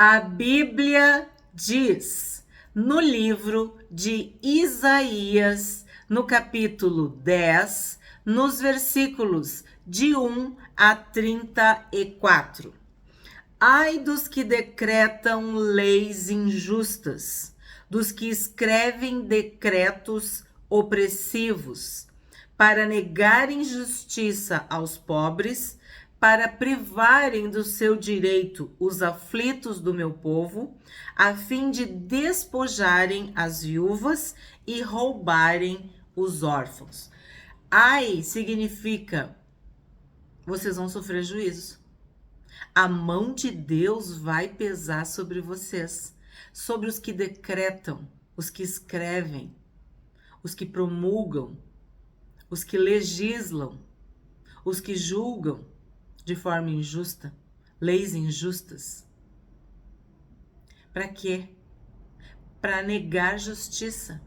A Bíblia diz no livro de Isaías, no capítulo 10, nos versículos de 1 a 34. Ai dos que decretam leis injustas, dos que escrevem decretos opressivos, para negarem justiça aos pobres, para privarem do seu direito os aflitos do meu povo, a fim de despojarem as viúvas e roubarem os órfãos. Ai significa vocês vão sofrer juízo. A mão de Deus vai pesar sobre vocês, sobre os que decretam, os que escrevem, os que promulgam, os que legislam, os que julgam de forma injusta, leis injustas. Para quê? Para negar justiça.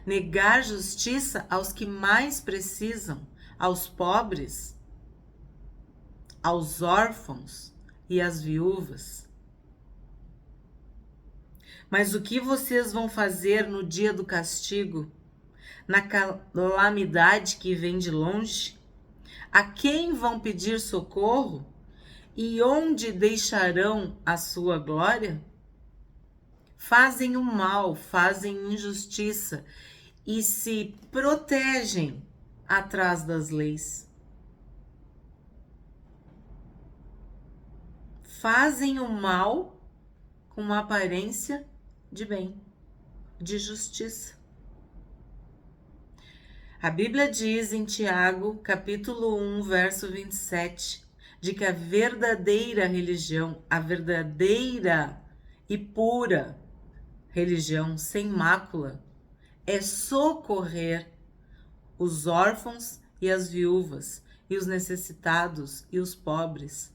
Negar justiça aos que mais precisam, aos pobres, aos órfãos e às viúvas. Mas o que vocês vão fazer no dia do castigo, na calamidade que vem de longe? A quem vão pedir socorro? E onde deixarão a sua glória? Fazem o mal, fazem injustiça e se protegem atrás das leis. Fazem o mal com uma aparência de bem, de justiça. A Bíblia diz em Tiago, capítulo 1, verso 27, de que a verdadeira religião, a verdadeira e pura religião sem mácula, é socorrer os órfãos e as viúvas, e os necessitados e os pobres.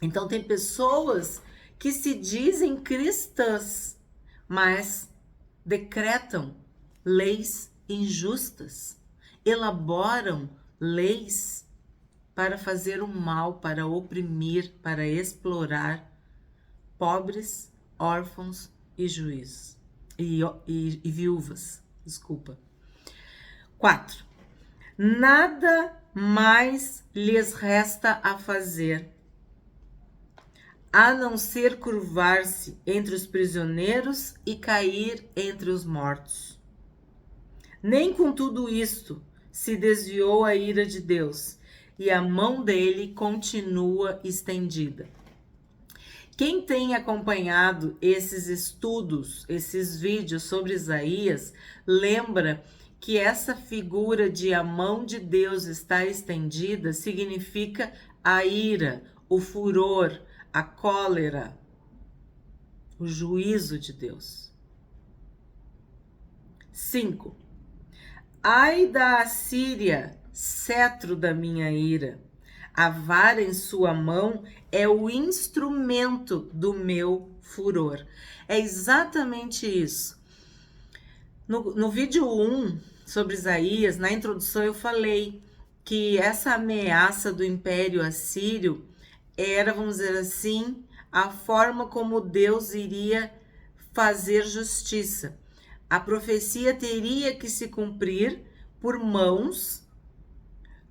Então tem pessoas que se dizem cristãs, mas decretam leis injustas, elaboram leis para fazer o mal, para oprimir, para explorar pobres, órfãos e juízes e viúvas. 4. Nada mais lhes resta a fazer a não ser curvar-se entre os prisioneiros e cair entre os mortos. Nem com tudo isto se desviou a ira de Deus, e a mão dele continua estendida. Quem tem acompanhado esses estudos, esses vídeos sobre Isaías, lembra que essa figura de a mão de Deus está estendida significa a ira, o furor, a cólera, o juízo de Deus. 5. Ai da Assíria, cetro da minha ira. A vara em sua mão é o instrumento do meu furor. É exatamente isso. No vídeo 1 sobre Isaías, na introdução eu falei que essa ameaça do Império Assírio era, vamos dizer assim, a forma como Deus iria fazer justiça. A profecia teria que se cumprir por mãos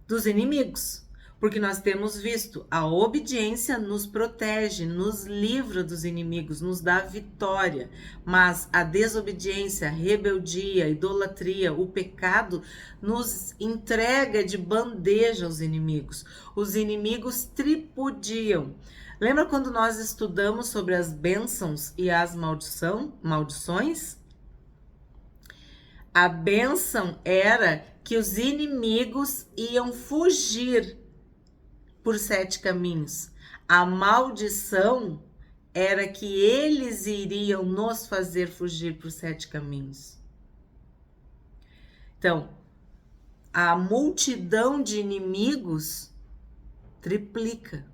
dos inimigos, porque nós temos visto, a obediência nos protege, nos livra dos inimigos, nos dá vitória, mas a desobediência, a rebeldia, a idolatria, o pecado nos entrega de bandeja aos inimigos. Os inimigos tripudiam. Lembra quando nós estudamos sobre as bênçãos e as maldições? A bênção era que os inimigos iam fugir por 7 caminhos. A maldição era que eles iriam nos fazer fugir por 7 caminhos. Então, a multidão de inimigos triplica.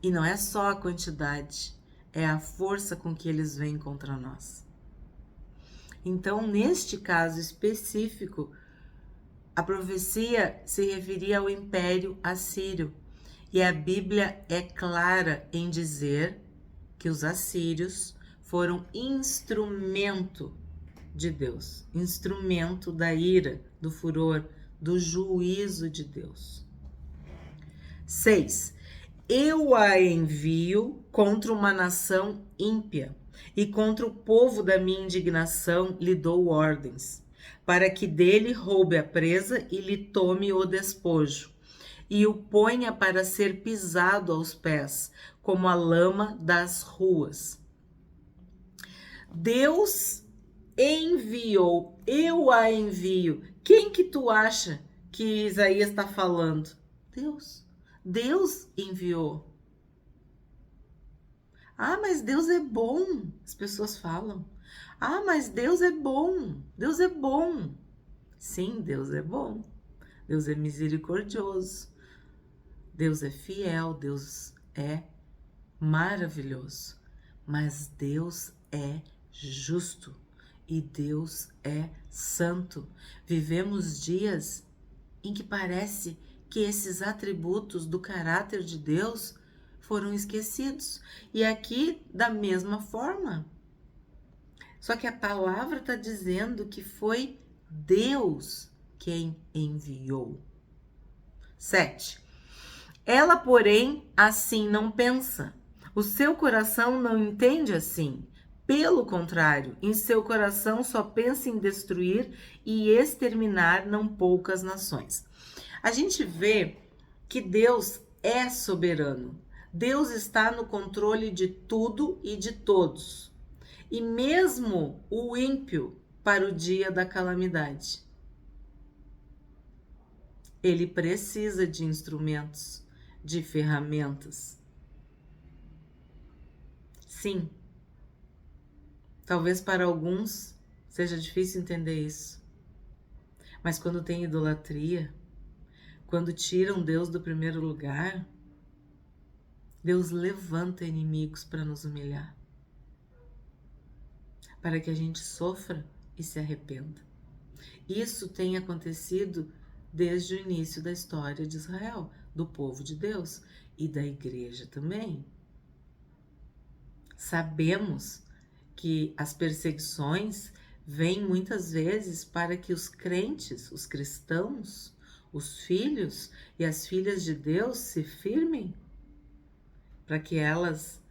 E não é só a quantidade, é a força com que eles vêm contra nós. Então, neste caso específico, a profecia se referia ao Império Assírio. E a Bíblia é clara em dizer que os assírios foram instrumento de Deus, instrumento da ira, do furor, do juízo de Deus. 6. Eu a envio contra uma nação ímpia, e contra o povo da minha indignação lhe dou ordens, para que dele roube a presa e lhe tome o despojo, e o ponha para ser pisado aos pés, como a lama das ruas. Deus enviou, eu a envio. Quem que tu acha que Isaías está falando? Deus. Deus enviou. Ah, mas Deus é bom, as pessoas falam. Ah, mas Deus é bom, Deus é bom. Sim, Deus é bom. Deus é misericordioso. Deus é fiel, Deus é maravilhoso. Mas Deus é justo e Deus é santo. Vivemos dias em que parece que esses atributos do caráter de Deus foram esquecidos. E aqui, da mesma forma. Só que a palavra está dizendo que foi Deus quem enviou. 7. Ela, porém, assim não pensa. O seu coração não entende assim. Pelo contrário, em seu coração só pensa em destruir e exterminar não poucas nações. A gente vê que Deus é soberano. Deus está no controle de tudo e de todos. E mesmo o ímpio para o dia da calamidade. Ele precisa de instrumentos, de ferramentas. Sim. Talvez para alguns seja difícil entender isso. Mas quando tem idolatria, quando tiram Deus do primeiro lugar, Deus levanta inimigos para nos humilhar. Para que a gente sofra e se arrependa. Isso tem acontecido desde o início da história de Israel, do povo de Deus e da igreja também. Sabemos que as perseguições vêm muitas vezes para que os crentes, os cristãos, os filhos e as filhas de Deus se firmem, para que elas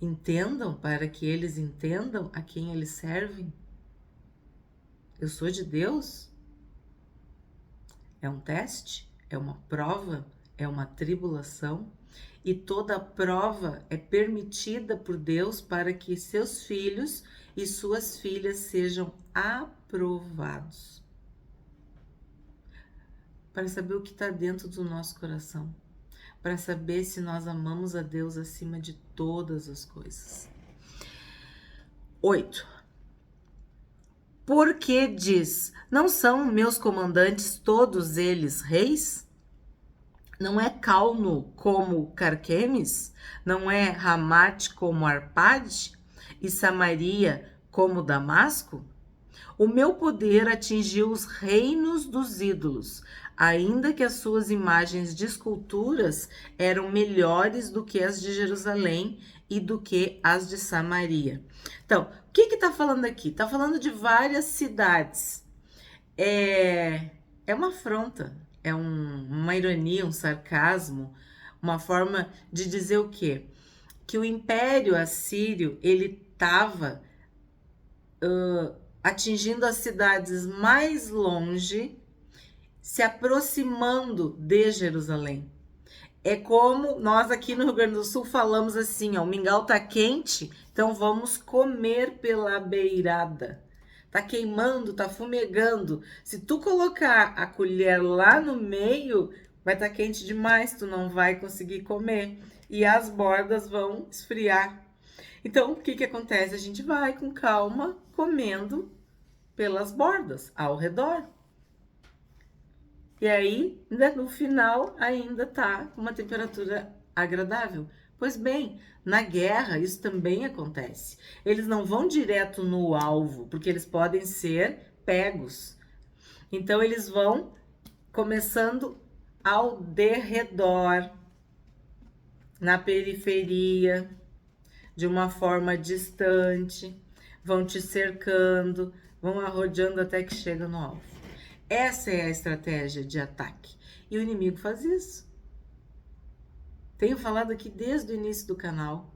entendam, para que eles entendam a quem eles servem. Eu sou de Deus? É um teste? É uma prova? É uma tribulação? E toda prova é permitida por Deus para que seus filhos e suas filhas sejam aprovados. Para saber o que está dentro do nosso coração. Para saber se nós amamos a Deus acima de todas as coisas. 8. Porque diz, não são meus comandantes todos eles reis? Não é Calno como Carquemes? Não é Ramate como Arpade? E Samaria como Damasco? O meu poder atingiu os reinos dos ídolos, ainda que as suas imagens de esculturas eram melhores do que as de Jerusalém e do que as de Samaria. Então, o que está falando aqui? Está falando de várias cidades. É uma afronta, é uma ironia, um sarcasmo, uma forma de dizer o quê? Que o Império Assírio, ele estava atingindo as cidades mais longe, se aproximando de Jerusalém. É como nós aqui no Rio Grande do Sul falamos assim, ó, o mingau tá quente, então vamos comer pela beirada. Tá queimando, tá fumegando. Se tu colocar a colher lá no meio, vai estar quente demais, tu não vai conseguir comer. E as bordas vão esfriar. Então, o que acontece? A gente vai com calma comendo pelas bordas, ao redor. E aí, no final, ainda tá com uma temperatura agradável. Pois bem, na guerra isso também acontece. Eles não vão direto no alvo, porque eles podem ser pegos. Então, eles vão começando ao derredor, na periferia, de uma forma distante, vão te cercando, vão arrodeando até que chega no alvo. Essa é a estratégia de ataque. E o inimigo faz isso. Tenho falado aqui desde o início do canal.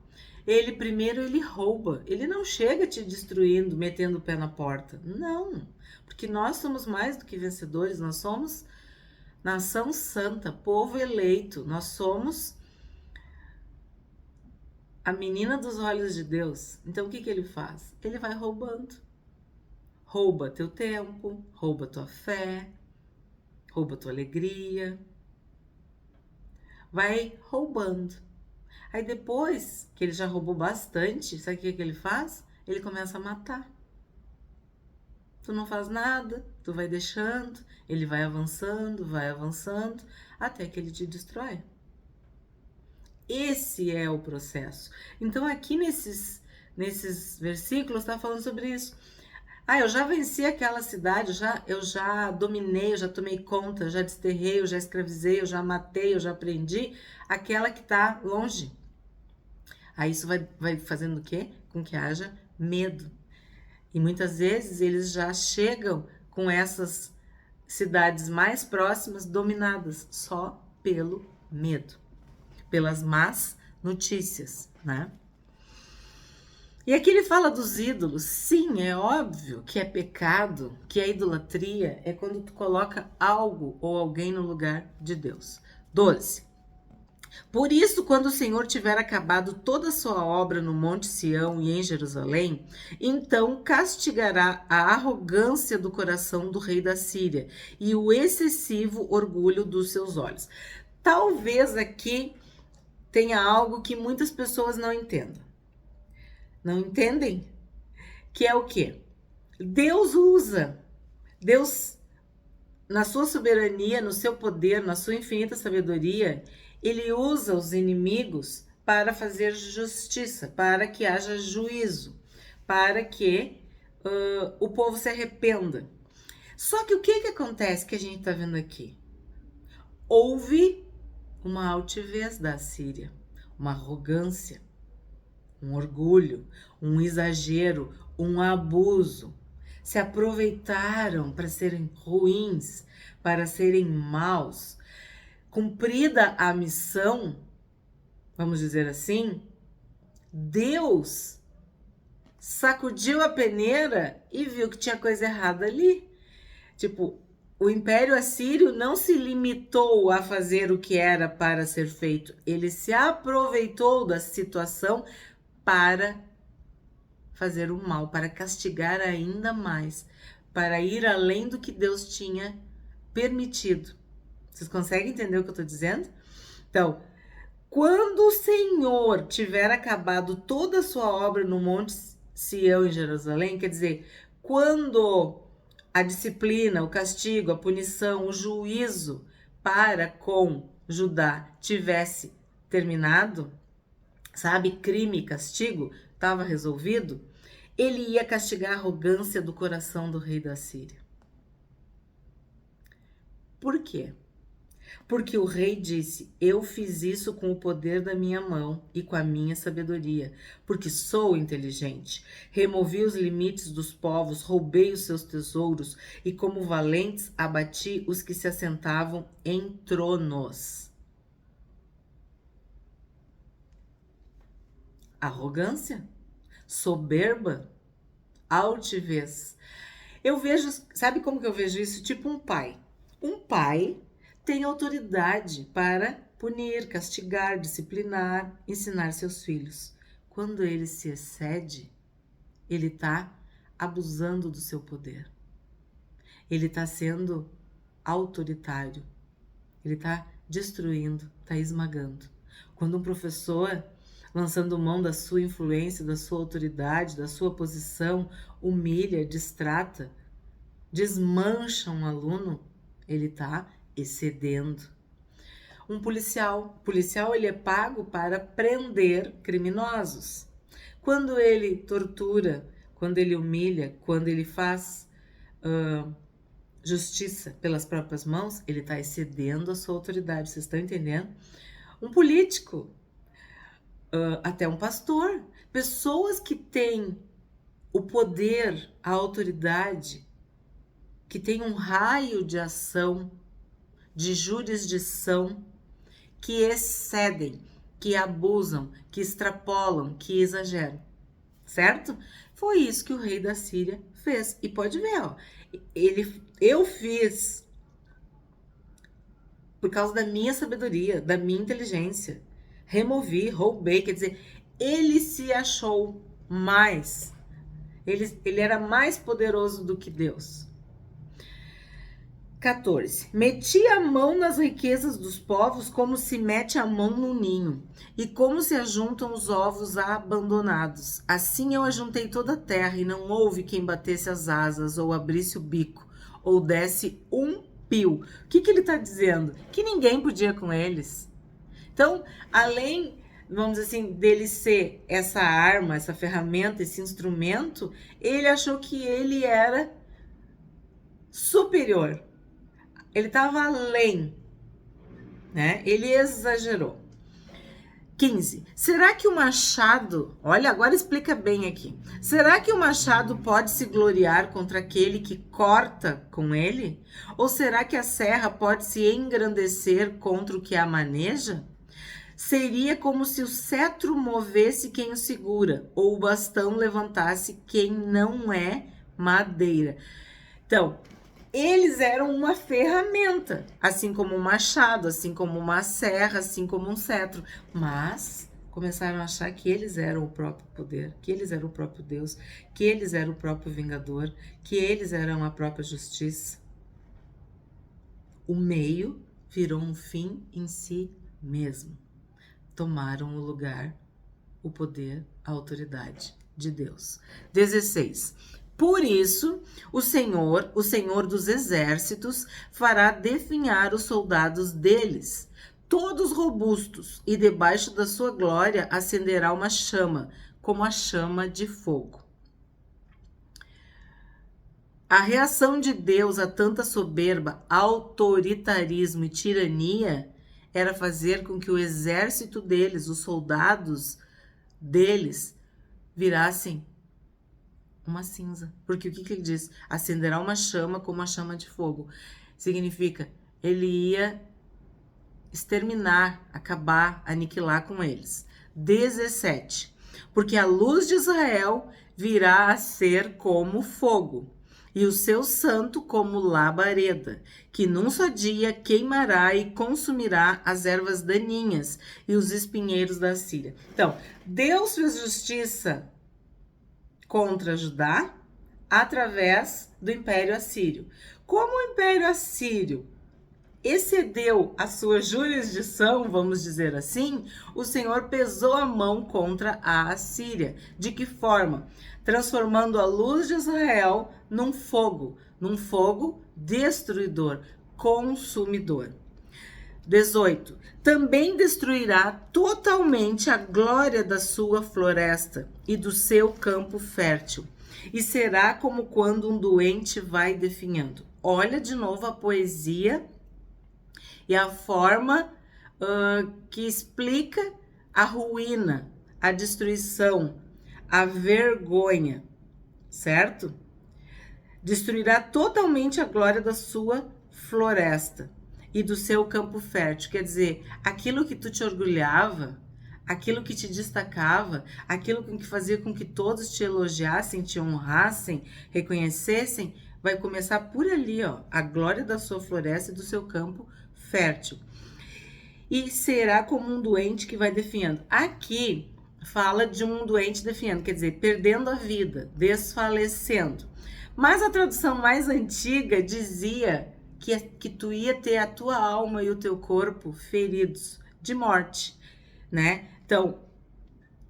Ele rouba. Ele não chega te destruindo, metendo o pé na porta. Não. Porque nós somos mais do que vencedores. Nós somos nação santa, povo eleito. Nós somos a menina dos olhos de Deus. Então o que ele faz? Ele vai roubando. Rouba teu tempo, rouba tua fé, rouba tua alegria. Vai roubando. Aí depois que ele já roubou bastante, sabe o que ele faz? Ele começa a matar. Tu não faz nada, tu vai deixando, ele vai avançando, até que ele te destrói. Esse é o processo. Então aqui nesses versículos está falando sobre isso. Eu já venci aquela cidade, eu já dominei, eu já tomei conta, eu já desterrei, eu já escravizei, eu já matei, eu já prendi aquela que está longe. Aí isso vai fazendo o quê? Com que haja medo. E muitas vezes eles já chegam com essas cidades mais próximas dominadas só pelo medo, pelas más notícias, né? E aqui ele fala dos ídolos. Sim, é óbvio que é pecado, que a idolatria é quando tu coloca algo ou alguém no lugar de Deus. 12. Por isso, quando o Senhor tiver acabado toda a sua obra no Monte Sião e em Jerusalém, então castigará a arrogância do coração do rei da Síria e o excessivo orgulho dos seus olhos. Talvez aqui tenha algo que muitas pessoas não entendam. Não entendem? Que é o quê? Deus usa. Deus, na sua soberania, no seu poder, na sua infinita sabedoria, ele usa os inimigos para fazer justiça, para que haja juízo, para que o povo se arrependa. Só que o que acontece que a gente está vendo aqui? Houve uma altivez da Síria, uma arrogância, um orgulho, um exagero, um abuso. Se aproveitaram para serem ruins, para serem maus. Cumprida a missão, vamos dizer assim, Deus sacudiu a peneira e viu que tinha coisa errada ali. Tipo, o Império Assírio não se limitou a fazer o que era para ser feito. Ele se aproveitou da situação para fazer o mal, para castigar ainda mais, para ir além do que Deus tinha permitido. Vocês conseguem entender o que eu estou dizendo? Então, quando o Senhor tiver acabado toda a sua obra no Monte Sião em Jerusalém, quer dizer, quando a disciplina, o castigo, a punição, o juízo para com Judá tivesse terminado, sabe, crime e castigo, estava resolvido, ele ia castigar a arrogância do coração do rei da Síria. Por quê? Porque o rei disse, eu fiz isso com o poder da minha mão e com a minha sabedoria, porque sou inteligente. Removi os limites dos povos, roubei os seus tesouros e como valentes abati os que se assentavam em tronos. Arrogância, soberba, altivez. Eu vejo, sabe como que eu vejo isso? Tipo um pai. Um pai tem autoridade para punir, castigar, disciplinar, ensinar seus filhos. Quando ele se excede, ele está abusando do seu poder. Ele está sendo autoritário. Ele está destruindo, está esmagando. Quando um professor, lançando mão da sua influência, da sua autoridade, da sua posição, humilha, distrata, desmancha um aluno, ele está excedendo. Um policial ele é pago para prender criminosos. Quando ele tortura, quando ele humilha, quando ele faz justiça pelas próprias mãos, ele está excedendo a sua autoridade. Vocês estão entendendo? Um político, até um pastor, Pessoas que têm o poder, a autoridade, que têm um raio de ação, de jurisdição, que excedem, que abusam, que extrapolam, que exageram, certo? Foi isso que o rei da Síria fez. E pode ver, ó, eu fiz por causa da minha sabedoria, da minha inteligência. Removi, roubei, quer dizer, ele se achou mais. Ele era mais poderoso do que Deus. 14. Meti a mão nas riquezas dos povos como se mete a mão no ninho, e como se ajuntam os ovos abandonados. Assim eu ajuntei toda a terra, e não houve quem batesse as asas, ou abrisse o bico, ou desse um pio. O que ele está dizendo? Que ninguém podia com eles. Então, além, vamos dizer assim, dele ser essa arma, essa ferramenta, esse instrumento, ele achou que ele era superior. Ele estava além, né? Ele exagerou. 15. Será que o machado... Olha, agora explica bem aqui. Será que o machado pode se gloriar contra aquele que corta com ele? Ou será que a serra pode se engrandecer contra o que a maneja? Seria como se o cetro movesse quem o segura, ou o bastão levantasse quem não é madeira. Então, eles eram uma ferramenta, assim como um machado, assim como uma serra, assim como um cetro. Mas começaram a achar que eles eram o próprio poder, que eles eram o próprio Deus, que eles eram o próprio vingador, que eles eram a própria justiça. O meio virou um fim em si mesmo. Tomaram o lugar, o poder, a autoridade de Deus. 16. Por isso, o Senhor dos exércitos, fará definhar os soldados deles, todos robustos, e debaixo da sua glória acenderá uma chama, como a chama de fogo. A reação de Deus a tanta soberba, autoritarismo e tirania era fazer com que o exército deles, os soldados deles, virassem uma cinza. Porque o que ele diz? Acenderá uma chama como a chama de fogo. Significa, ele ia exterminar, acabar, aniquilar com eles. 17. Porque a luz de Israel virá a ser como fogo, e o seu santo como labareda, que num só dia queimará e consumirá as ervas daninhas e os espinheiros da Síria. Então, Deus fez justiça contra Judá através do Império Assírio. Como o Império Assírio excedeu a sua jurisdição, vamos dizer assim, o Senhor pesou a mão contra a Assíria. De que forma? Transformando a luz de Israel num fogo destruidor, consumidor. 18. Também destruirá totalmente a glória da sua floresta e do seu campo fértil, e será como quando um doente vai definhando. Olha de novo a poesia e a forma que explica a ruína, a destruição, a vergonha, certo? Destruirá totalmente a glória da sua floresta e do seu campo fértil. Quer dizer, aquilo que tu te orgulhava, aquilo que te destacava, aquilo que fazia com que todos te elogiassem, te honrassem, reconhecessem, vai começar por ali, ó, a glória da sua floresta e do seu campo fértil. E será como um doente que vai definhando. Aqui fala de um doente definhando, quer dizer, perdendo a vida, desfalecendo. Mas a tradução mais antiga dizia que tu ia ter a tua alma e o teu corpo feridos de morte, né? Então,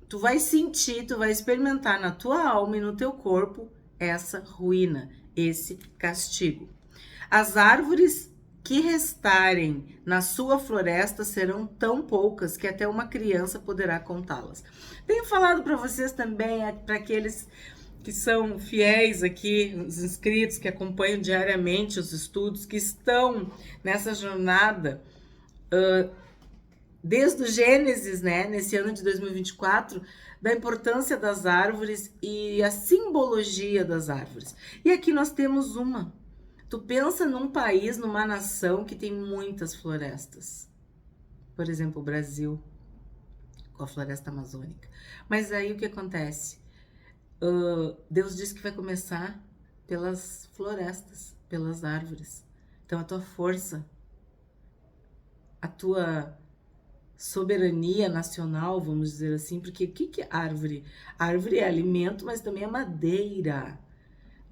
tu vai sentir, tu vai experimentar na tua alma e no teu corpo essa ruína, esse castigo. As árvores que restarem na sua floresta serão tão poucas que até uma criança poderá contá-las. Tenho falado para vocês também, para aqueles que são fiéis aqui, os inscritos que acompanham diariamente os estudos, que estão nessa jornada desde o Gênesis, né, nesse ano de 2024, da importância das árvores e a simbologia das árvores. E aqui nós temos uma. Tu pensa num país, numa nação que tem muitas florestas. Por exemplo, o Brasil, com a floresta amazônica. Mas aí o que acontece? Deus disse que vai começar pelas florestas, pelas árvores. Então a tua força, a tua soberania nacional, vamos dizer assim, porque o que é árvore? Árvore é alimento, mas também é madeira,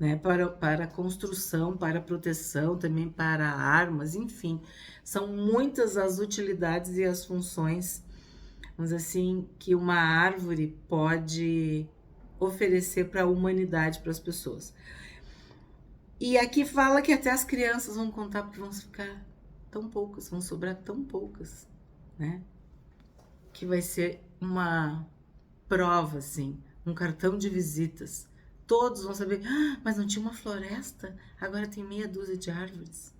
né? Para construção, para proteção, também para armas, enfim. São muitas as utilidades e as funções, vamos dizer assim, que uma árvore pode oferecer para a humanidade, para as pessoas. E aqui fala que até as crianças vão contar, porque vão ficar tão poucas, vão sobrar tão poucas, né? Que vai ser uma prova, assim, um cartão de visitas. Todos vão saber, mas não tinha uma floresta? Agora tem meia dúzia de árvores.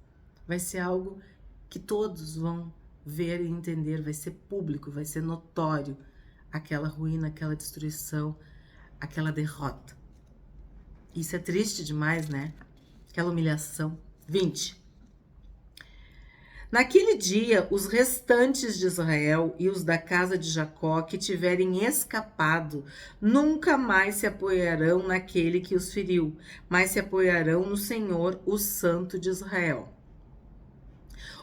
Vai ser algo que todos vão ver e entender, vai ser público, vai ser notório aquela ruína, aquela destruição, aquela derrota. Isso é triste demais, né? Aquela humilhação. 20. Naquele dia, os restantes de Israel e os da casa de Jacó que tiverem escapado nunca mais se apoiarão naquele que os feriu, mas se apoiarão no Senhor, o Santo de Israel.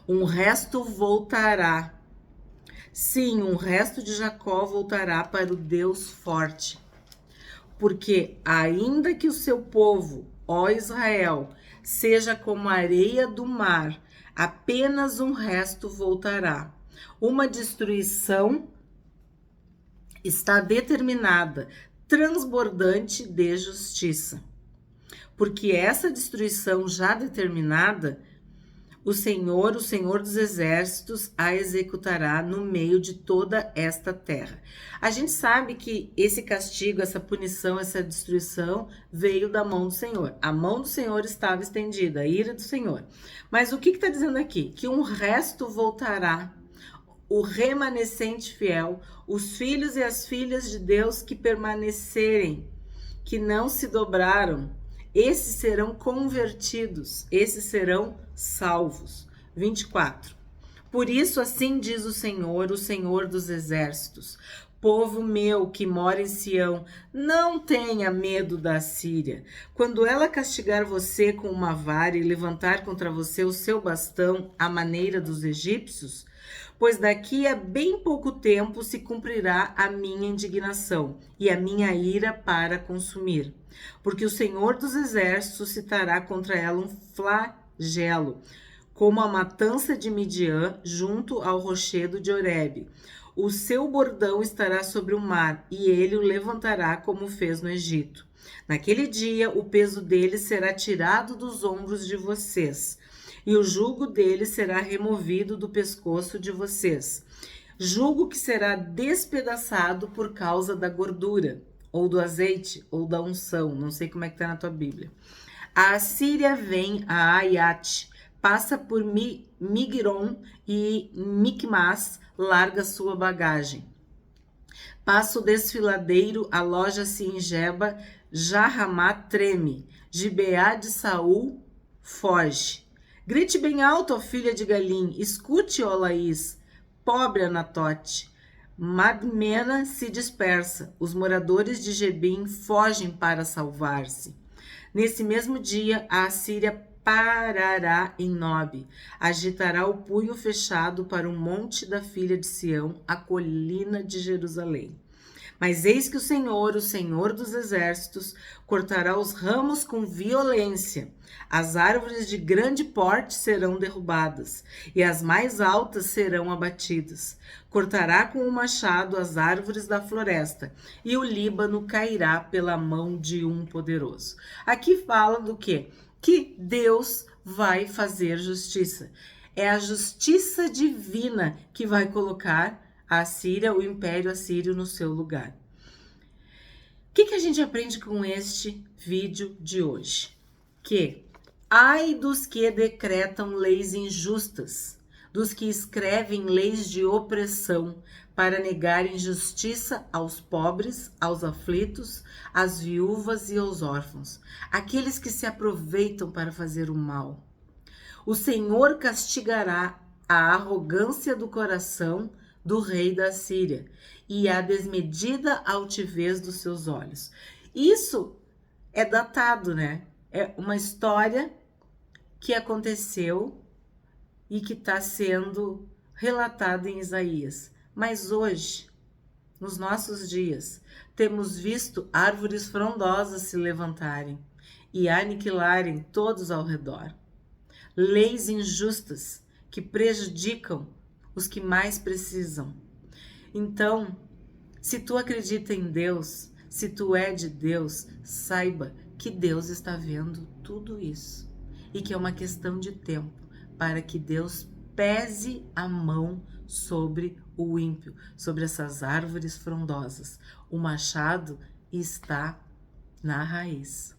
Um resto voltará. Sim, um resto de Jacó voltará para o Deus forte. Porque ainda que o seu povo, ó Israel, seja como a areia do mar, apenas um resto voltará. Uma destruição está determinada, transbordante de justiça. Porque essa destruição já determinada, o Senhor dos Exércitos, a executará no meio de toda esta terra. A gente sabe que esse castigo, essa punição, essa destruição veio da mão do Senhor. A mão do Senhor estava estendida, a ira do Senhor. Mas o que está dizendo aqui? Que um resto voltará, o remanescente fiel, os filhos e as filhas de Deus que permanecerem, que não se dobraram, esses serão convertidos, esses serão salvos. 24. Por isso assim diz o Senhor dos Exércitos: povo meu que mora em Sião, não tenha medo da Assíria. Quando ela castigar você com uma vara e levantar contra você o seu bastão à maneira dos egípcios, pois daqui a bem pouco tempo se cumprirá a minha indignação e a minha ira para consumir. Porque o Senhor dos Exércitos citará contra ela um flagelo, como a matança de Midian junto ao rochedo de Horebe. O seu bordão estará sobre o mar, e ele o levantará como fez no Egito. Naquele dia, o peso dele será tirado dos ombros de vocês, e o jugo dele será removido do pescoço de vocês. Jugo que será despedaçado por causa da gordura, ou do azeite, ou da unção. Não sei como é que está na tua Bíblia. A Assíria vem a Aiate, passa por Migron e Micmas, larga sua bagagem. Passa o desfiladeiro, aloja-se em Geba, Jarramá treme, Gibeá de Saul foge. Grite bem alto, ó filha de Galim, escute, ó Laís, pobre Anatote. Madmena se dispersa, os moradores de Gebim fogem para salvar-se. Nesse mesmo dia, a Assíria parará em Nob, agitará o punho fechado para o monte da filha de Sião, a colina de Jerusalém. Mas eis que o Senhor dos Exércitos, cortará os ramos com violência. As árvores de grande porte serão derrubadas, e as mais altas serão abatidas. Cortará com o machado as árvores da floresta, e o Líbano cairá pela mão de um poderoso. Aqui fala do quê? Que Deus vai fazer justiça. É a justiça divina que vai colocar a Assíria, o Império Assírio, no seu lugar. O que a gente aprende com este vídeo de hoje? Que ai dos que decretam leis injustas, dos que escrevem leis de opressão, para negarem justiça aos pobres, aos aflitos, às viúvas e aos órfãos, aqueles que se aproveitam para fazer o mal. O Senhor castigará a arrogância do coração do rei da Síria e a desmedida altivez dos seus olhos. Isso é datado, né? É uma história que aconteceu e que está sendo relatada em Isaías. Mas hoje, nos nossos dias, temos visto árvores frondosas se levantarem e aniquilarem todos ao redor. Leis injustas que prejudicam os que mais precisam. Então, se tu acredita em Deus, se tu é de Deus, saiba que Deus está vendo tudo isso e que é uma questão de tempo para que Deus pese a mão sobre o ímpio, sobre essas árvores frondosas. O machado está na raiz.